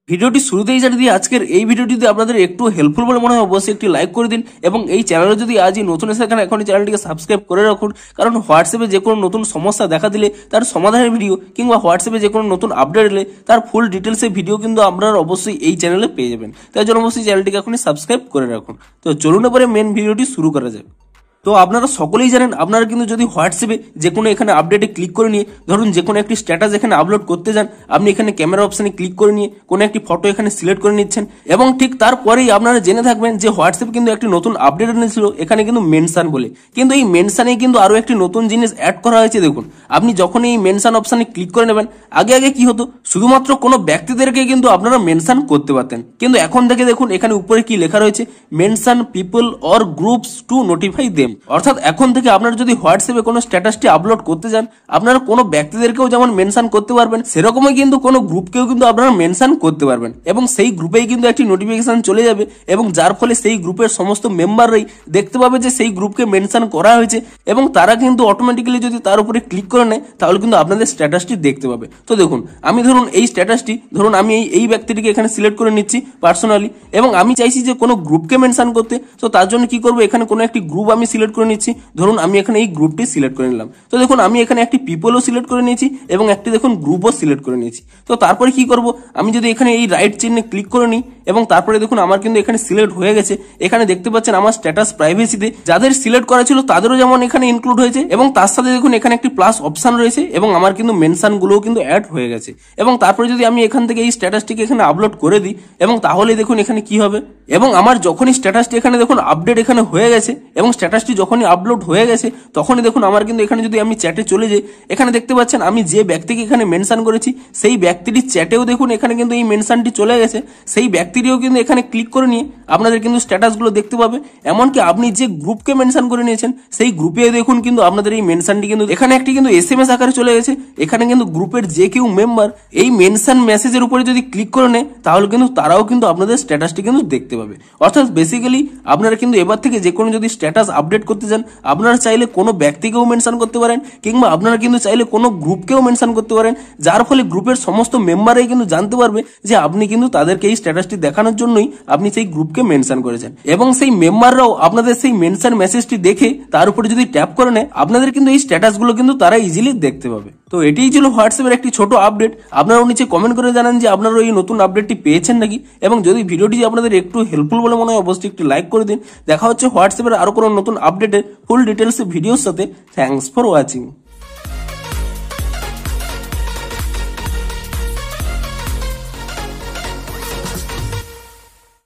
ভিডিওটি শুরুতেই জানিয়ে দিই, আজকের এই ভিডিওটি যদি আপনাদের একটু হেল্পফুল বলে মনে হয় অবশ্যই একটি লাইক করে দিন এবং এই চ্যানেলে যদি আজই নতুন এসে থাকেন এখন চ্যানেলটিকে সাবস্ক্রাইব করে রাখুন, কারণ হোয়াটসঅ্যাপে যে কোনো নতুন সমস্যা দেখা দিলে তার সমাধানের ভিডিও কিংবা হোয়াটসঅ্যাপে যে কোনো নতুন আপডেট এলে তার ফুল ডিটেলসের ভিডিও কিন্তু আপনারা অবশ্যই এই চ্যানেলে পেয়ে যাবেন। তাই জন্য অবশ্যই চ্যানেলটিকে এখনই সাবস্ক্রাইব করে রাখুন। তো চলুন এবারে মেন ভিডিওটি শুরু করা যাবে। তো আপনারা সকলেই জানেন, আপনারা কিন্তু যদি হোয়াটসঅ্যাপে যে কোনো এখানে আপডেটে ক্লিক করে নিয়ে ধরুন যে কোনো একটি স্ট্যাটাস এখানে আপলোড করতে যান, আপনি এখানে ক্যামেরা অপশনে ক্লিক করে নিয়ে কোনো একটি ফটো এখানে সিলেক্ট করে নিচ্ছেন এবং ঠিক তারপরেই আপনারা জেনে থাকবেন যে হোয়াটসঅ্যাপ কিন্তু একটি নতুন আপডেট এনেছিল এখানে কিন্তু মেনশন বলে। কিন্তু এই মেনশনে কিন্তু আরো একটি নতুন জিনিস অ্যাড করা হয়েছে। দেখুন, আপনি যখন এই মেনশন অপশনে ক্লিক করে নেবেন, আগে কি হতো, শুধুমাত্র কোনো ব্যক্তিদেরকে কিন্তু আপনারা মেনশন করতে পারতেন, কিন্তু এখন থেকে দেখুন এখানে উপরে কি লেখা রয়েছে, mention people or groups to notify them. অর্থাৎ এখন থেকে আপনারা যদি হোয়াটসঅ্যাপে কোনো স্ট্যাটাসটি আপলোড করতে যান, আপনারা কোনো ব্যক্তিদেরকেও যেমন মেনশন করতে পারবেন, সেরকমই কিন্তু কোনো গ্রুপকেও কিন্তু আপনারা মেনশন করতে পারবেন এবং সেই গ্রুপেই কিন্তু একটি নোটিফিকেশন চলে যাবে এবং যার ফলে সেই গ্রুপের সমস্ত মেম্বাররাই দেখতে পাবে যে সেই গ্রুপকে মেনশন করা হয়েছে এবং তারা কিন্তু অটোমেটিক্যালি যদি তার উপরে ক্লিক করে নেয় তাহলে কিন্তু আপনাদের স্ট্যাটাসটি দেখতে পাবে। তো দেখুন, আমি ধরুন এই স্ট্যাটাসটি ধরুন আমি এই ব্যক্তিটিকে এখানে সিলেক্ট করে নিচ্ছি পার্সোনালি এবং আমি চাইছি যে কোনো গ্রুপকে মেনশন করতে। তো তার জন্য কি করবো, এখানে কোনো একটি গ্রুপ আমি সিলেক্ট করে নিচ্ছি। ধরুন আমি এখানে এই গ্রুপটি সিলেক্ট করে নিলাম। তো দেখুন আমি এখানে একটি পিপলও সিলেক্ট করে নিয়েছি এবং একটি দেখুন গ্রুপও সিলেক্ট করে নিয়েছি। তো তারপরে কি করব, আমি যদি এখানে এই রাইট চিহ্নে ক্লিক করে নিই এবং তারপরে দেখুন আমার কিন্তু এখানে সিলেক্ট হয়ে গেছে। এখানে দেখতে পাচ্ছেন আমার স্ট্যাটাস প্রাইভেসিতে যাদের সিলেক্ট করা ছিল তাদেরও যেমন এখানে ইনক্লুড হয়েছে এবং তার সাথে দেখুন এখানে একটি প্লাস অপশন রয়েছে এবং আমার কিন্তু মেনশন গুলোও কিন্তু অ্যাড হয়ে গেছে। এবং তারপরে যদি আমি এখান থেকে এই স্ট্যাটাসটিকে এখানে আপলোড করে দিই এবং তাহলে দেখুন এখানে কি হবে, এবং আমার যখনই স্ট্যাটাসটি এখানে দেখুন আপডেট এখানে হয়ে গেছে এবং স্ট্যাটাসটি যখনই আপলোড হয়ে গেছে তখনই দেখুন আমার কিন্তু এখানে যদি আমি চ্যাটে চলে যাই, এখানে দেখতে পাচ্ছেন আমি যে ব্যক্তিকে এখানে মেনশন করেছি সেই ব্যক্তিটির চ্যাটেও দেখুন এখানে কিন্তু এই মেনশনটি চলে গেছে। সেই ব্যক্তিটিও কিন্তু এখানে ক্লিক করে নিয়ে আপনাদের কিন্তু স্ট্যাটাসগুলো দেখতে পাবে। এমনকি আপনি যে গ্রুপকে মেনশন করে নিয়েছেন সেই গ্রুপে দেখুন কিন্তু আপনাদের এই মেনশনটি কিন্তু এখানে একটি কিন্তু এসএমএস আকারে চলে গেছে। এখানে কিন্তু গ্রুপের যে কেউ মেম্বার এই মেনশন মেসেজের উপরে যদি ক্লিক করে নেয় তাহলে কিন্তু তারাও কিন্তু আপনাদের স্ট্যাটাসটি কিন্তু দেখতে পাবে। অর্থাৎ বেসিক্যালি আপনারা কিন্তু এবার থেকে যে কোনো যদি স্ট্যাটাস আপডেট করতে যান, আপনারা চাইলে কোনো ব্যক্তিকেও মেনশন করতে পারেন কিংবা আপনারা কিন্তু চাইলে কোনো গ্রুপকেও মেনশন করতে পারেন, যার ফলে গ্রুপের সমস্ত মেম্বারই কিন্তু জানতে পারবে যে আপনি কিন্তু তাদেরকে এই স্ট্যাটাসটি দেখানোর জন্যই আপনি সেই গ্রুপকে মেনশন করেছেন এবং সেই মেম্বাররাও আপনাদের সেই মেনশন মেসেজটি দেখে তার উপরে যদি ট্যাপ করে নেয় আপনাদের কিন্তু এই স্ট্যাটাসগুলো কিন্তু তারা ইজিলি দেখতে পাবে। তো এটাই ছিল হোয়াটসঅ্যাপের একটি ছোট আপডেট। আপনারাও নিচে কমেন্ট করে জানান যে আপনারা এই নতুন আপডেটটি পেয়েছেন নাকি, এবং যদি ভিডিওটি আপনাদের একটু হেল্পফুল বলে মনে হয় অবশ্যই একটি লাইক করে দিন। দেখা হচ্ছে হোয়াটসঅ্যাপের আরো কোনো নতুন আপডেটের ফুল ডিটেলস ভিডিওর সাথে। Thanks for watching.